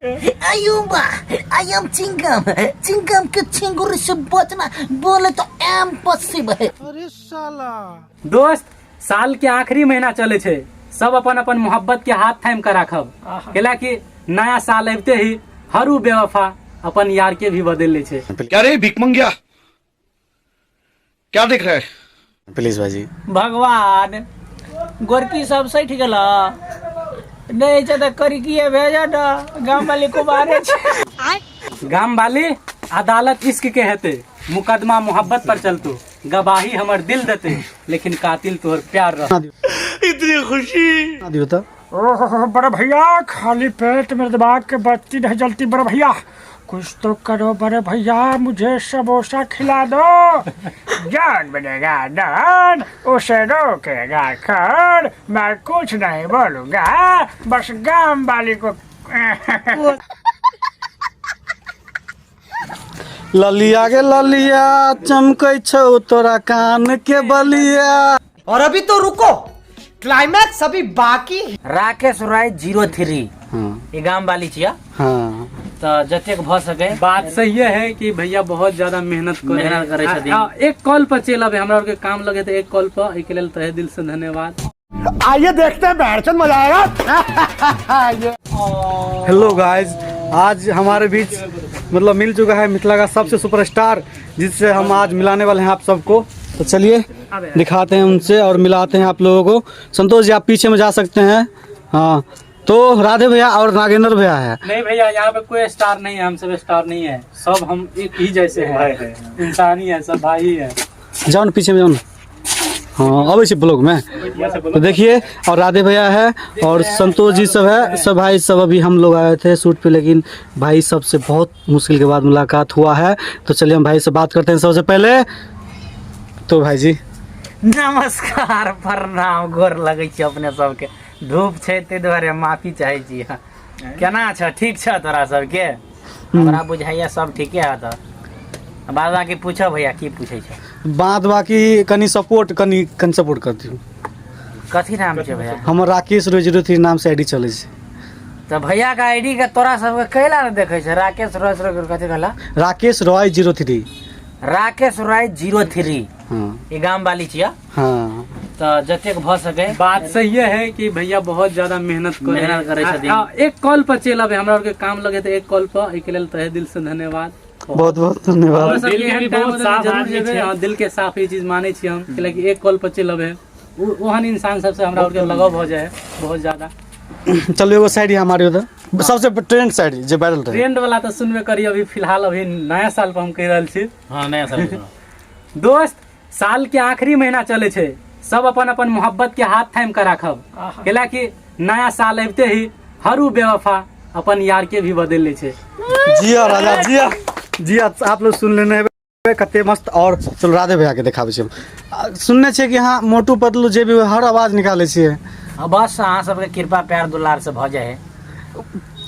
Ayumba, I am Chingam. Chingam के चिंगुर से बचना बोले तो इम्पॉसिबल। अरे साला दोस्त, साल के आखिरी महीना चले छे, सब अपन अपन मोहब्बत के हाथ थाम कर राखब, कैला कि नया साल अबते ही हरू बेवफा अपन यार के भी बदल ले छे। क्या रे भिख मंगिया, क्या देख रहा है? प्लीज भाजी भगवान गोरकी सब सही ठीक ला नहीं तो करी किए भेजा ना गांव वाले को मारे गाम वाली अदालत इश्क के हेते, मुकदमा मोहब्बत पर चलतो, गवाही हमर दिल देते, लेकिन कातिल तोहर प्यार रह। इतनी खुशी दियो तो ओह बड़े भैया, खाली पेट मेरे दिमाग के बत्ती नहीं जलती। बड़े भैया कुछ तो करो बड़े भैया, मुझे समोसा खिला दो। जान बनेगा डन, उसे रोकेगा खर, मैं कुछ नहीं बोलूंगा, बस गांव वाली को ललिया के ललिया चमकै छौ तोरा कान के बलिया। और अभी तो रुको, क्लाइमैक्स अभी बाकी। राकेश राय 03 हाँ ये गांव वाली छिया, हाँ तो जतेक भ सके। बात सही है कि भैया बहुत ज्यादा मेहनत करे छथिन। एक कॉल पर चल अब हमरा के काम लगे तो एक कॉल पर एक लेल तहे दिल से धन्यवाद। आइए देखते हैं, बैठचंद मजा आएगा। हेलो गाइस, आज हमारे बीच मतलब मिल चुका है मिथिला का सबसे सुपरस्टार, जिससे हम आज मिलाने वाले हैं आप सबको। तो चलिए दिखाते हैं उनसे और मिलाते हैं आप लोगों को। संतोष जी आप पीछे में जा सकते हैं। हाँ तो राधे भैया और नागेंद्र भैया है। नहीं भैया, यहाँ पे कोई स्टार नहीं है, हम सब स्टार नहीं है, सब हम एक ही जैसे हैं, इंसान ही है, सब भाई है। जाओ ना पीछे में, जाओ ना। हाँ अब इसी ब्लॉग में तो देखिए, और राधे भैया है और संतोष जी सब है, सब भाई सब। अभी हम लोग आए थे शूट पे, लेकिन भाई सबसे बहुत मुश्किल के बाद मुलाकात हुआ है। तो चलिए हम भाई से बात करते हैं सबसे पहले। तो भाई जी नमस्कार, प्रणाम, गोर लगे छी अपने सबके। धूप छै ते दुआरे माफी चाहे छी। केना छ? ठीक छ तोरा सबके? हमरा बुझाइया सब ठीके है। तो बाद बाकी पूछो भैया, की पूछे छ? बात बाकी कनी सपोर्ट कनी सपोर्ट करती हूँ। कथी नाम छै भैया? हमर राकेश रोज 03 नाम से आईडी चले छै। तो भैया का आईडी के तोरा सबके कैला न देखे छै? राकेश रॉय कथी कहला? राकेश रॉय 03। राकेश राय 03 हाँ ये गांव वाली छिया, हाँ तो जतेक भ सके। बात सही है कि भैया बहुत ज्यादा मेहनत करे छथिन। एक कॉल पर चल अब हमरा के काम लगे तो एक कॉल पर एक लेल तहे दिल से धन्यवाद। बहुत बहुत धन्यवाद। दिल के साफ ये चीज माने छी हम, कि एक कॉल पर चल है ओहन इंसान सबसे हमरा और के लगाव हो जाए बहुत ज्यादा। चलो एगो साइड हमारे उधर सबसे ट्रेंड साइड जो वायरल रहे। ट्रेंड वाला तो सुनबे करी। अभी फिलहाल अभी नया साल पर हम कह रहल छी। हां नया साल दोस्त, साल के आखिरी महीना चले छे, सब अपन अपन मोहब्बत के हाथ थाम कर राखब, कैला कि नया साल अबते ही हरू बेवफा अपन यार के भी बदल ले छे। जिया राजा जिया जिया, आप लोग सुन लेने हैं कते मस्त। और चलो राधे भैया के देखाबे छी। सुनने छे कि हाँ मोटू पतलू जे भी हर आवाज निकाले छे। बस अहाँ सबके कृपा प्यार दुलार से भ जाए।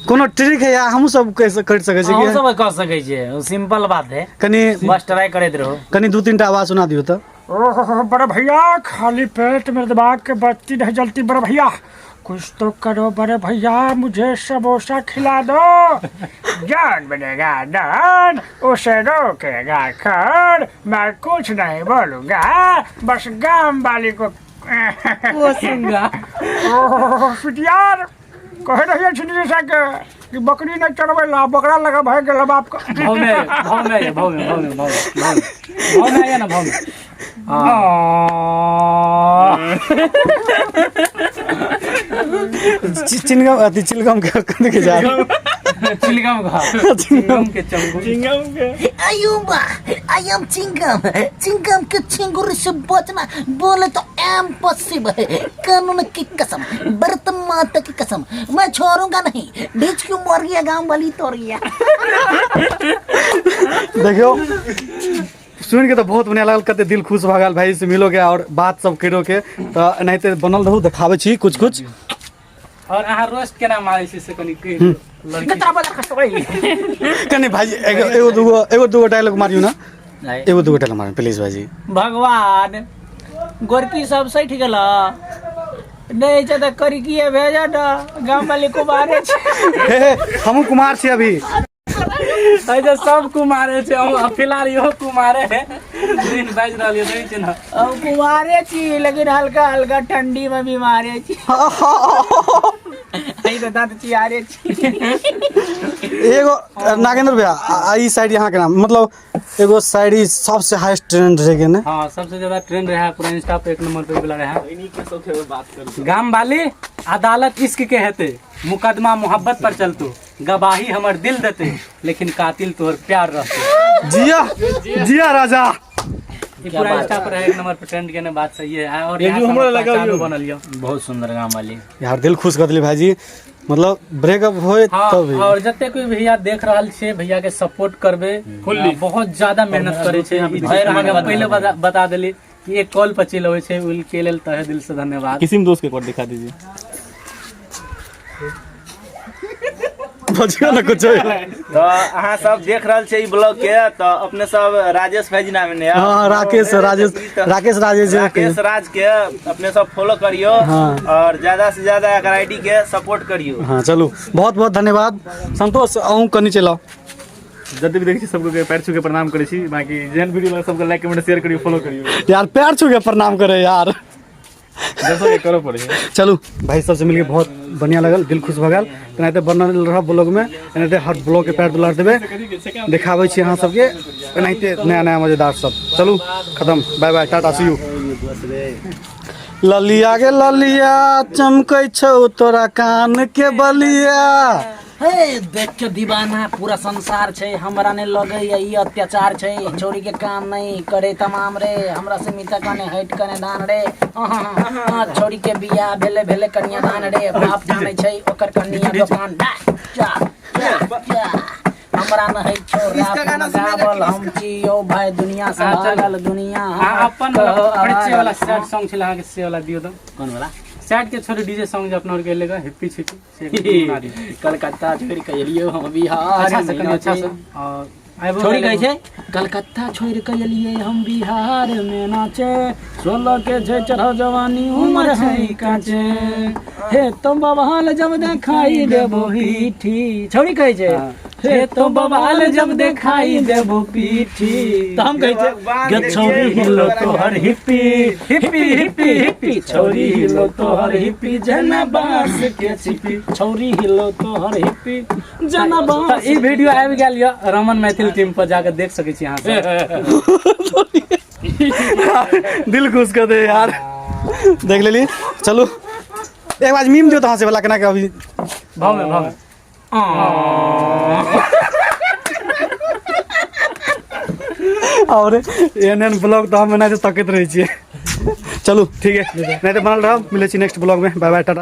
कोनो ट्रिक है या हम सब कैसे कर सके छी? हम सब कर सके छी, सिंपल बात है, कनी बस ट्राई करते रहो। कनी 2-3 टा आवाज सुना दियो तो। ओह बड़े भैया, खाली पेट मेरे दिमाग के बत्ती नहीं जलती। बड़े भैया कुछ तो करो बड़े भैया, मुझे समोसा खिला दो। जान बनेगा डन, उसे रोकेगा खर, मैं कुछ नहीं बोलूंगा, बस गांव वाली को यार कहे रहिए छिनी सके कि बकरी नहीं चढ़वे ला, बकरा लगा भाग गेल बाप का। भाव में आया ना, भाव में। चिलगम के जा चिंगम के चंगुल। Ayumba, I am Chingam. Chingam के चिंगुर से बचना बोले तो इम्पॉसिबल। कानून की कसम, बर्तन माता की कसम, मैं छोड़ूंगा नहीं। बीच क्यों मर गया गांव वाली तोड़ गया। देखियो सुन के तो बहुत बढ़िया लागल, कते दिल खुश भ गेल भाई से मिलोगे और बात सब करो के। तो एनाहिते बनल रहू, देखाबे छी कुछ कुछ। और अहाँ रोस्ट केना मारै छी से कनी कहि लड़की कनी भाई एगो दूगो डायलॉग मारियो ना, एगो दूगो डायलॉग मारियो प्लीज भाई। भगवान गोरकी सब सही ठीक ला नहीं छै त करिकिए भेजा न गाम वाले को मारे छै हम कुमार छी अभी। ऐसे सब कुमारे छै, हम फिलहाल इहो कुमारे है। दिन बाज रहलिए देखै छै न। अब कुमारे छी लेकिन हल्का हल्का ठंडी में बीमारे छी। आई त दांत चियारे छी। एगो नागेंद्र भैया ई साइड यहाँ के नाम मतलब एगो साइड ही सबसे हाईएस्ट ट्रेंड रहे ने। हाँ सबसे ज्यादा ट्रेंड रहा पूरा इंस्टा पे 1 नंबर पे वाला रहा। गाम वाली अदालत इश्क के हेते, मुकदमा मोहब्बत पर चलतो, गवाही हमर दिल देते, लेकिन कातिल तोहर प्यार रहते। जिया जिया राजा। ये पूरा इंस्टा पर है 1 नंबर पे ट्रेंड के बात सही है। और यहाँ हमरा लगा बनल यो बहुत सुंदर गाम वाली यार दिल खुश कर दिली भाईजी, मतलब ब्रेकअप होए हाँ, तब और जते कोई भैया देख रहल छे भैया के सपोर्ट करबे। बहुत ज्यादा मेहनत करे छे। भैर आगे पहले बता देली कि एक कॉल पर चिलवे छे, उल के लेल तहे दिल से धन्यवाद। किसी में दोस्त के कोड दिखा दीजिए। बचियो न कुछ तो अहाँ सब देख रहल छै ई ब्लॉग के, तो अपने सब राजेश भाई जी नाम ने हां राकेश राज के अपने सब फॉलो करियो। हाँ। और ज्यादा से ज्यादा एकर आईडी के सपोर्ट करियो। हाँ चलो बहुत बहुत धन्यवाद संतोष। अहूँ कनी चलाओ जब भी देखी सबको पैर छू के प्रणाम करे छी, बाकी जेन वीडियो लगे सबको लाइक कमेंट शेयर करियो फॉलो करियो। यार पैर छू के प्रणाम करे यार, जैसा करो पड़े। चलू भाई सबसे मिलके बहुत बढ़िया लगल, दिल खुश भगल। एनाहिते बनल रह ब्लॉग में, एनाहिते हर ब्लॉग के पैर दुलार देवे, दिखावे छी अहाँ सबके एनाहिते नया नया मजेदार सब। चलू खत्म, bye bye, tata see you. ललिया गे ललिया चमकै छौ तोरा कान के बलिया। हे देख के दीवाना पूरा संसार छै, हमरा ने लगे ये अत्याचार छै। छोरी के काम नहीं करे तमाम रे, हमरा से मिता कने हट कने दान रे। छोरी के बियाह भेले भेले कन्या दान रे, बाप जाने छै ओकर कन्या दुकान। हमरा न है छोरा गावल हम छी ओ भाई दुनिया से भागल दुनिया। अपन परिचय वाला सैड सॉन्ग छला अहाँ के से वाला दियो तो। कौन वाला सैड के छोड़े डीजे सॉन्ग जे अपना और के लेगा हिप्पी छिपी से कलकत्ता छोड़ के एलियो हम बिहार अच्छा से कनी अच्छा से। और छोड़ी गई छै कलकत्ता छोड़ के एलिए हम बिहार में नाचे। 16 के छै चढ़ो जवानी उम्र है काचे, हे तुम बवाल जब देखाई देबो पीठी। छोड़ी कहे छै हे तो बवाल जब देखाई देबो पीठी। तो हम कहे छै गे छोरी हिलो तोहर हिप्पी हिप्पी हिप्पी हिप्पी, छोरी हिलो तोहर हिप्पी जना बास के छिपी। छोरी हिलो तोहर हिप्पी जना बास। ई वीडियो आबि गेल य रमन मैथिल टीम पर जाके देख सकै छी अहाँ सब। दिल खुश कर दे यार, देख लेली। चलो एक बार मीम दियो तो से वाला केना के अभी भाव में और एन ब्लॉग तो हम नहीं तकत रहे छिए। चलू ठीक है, नहीं तो बनल रह, मिले छी नेक्स्ट ब्लॉग में। Bye bye Tata.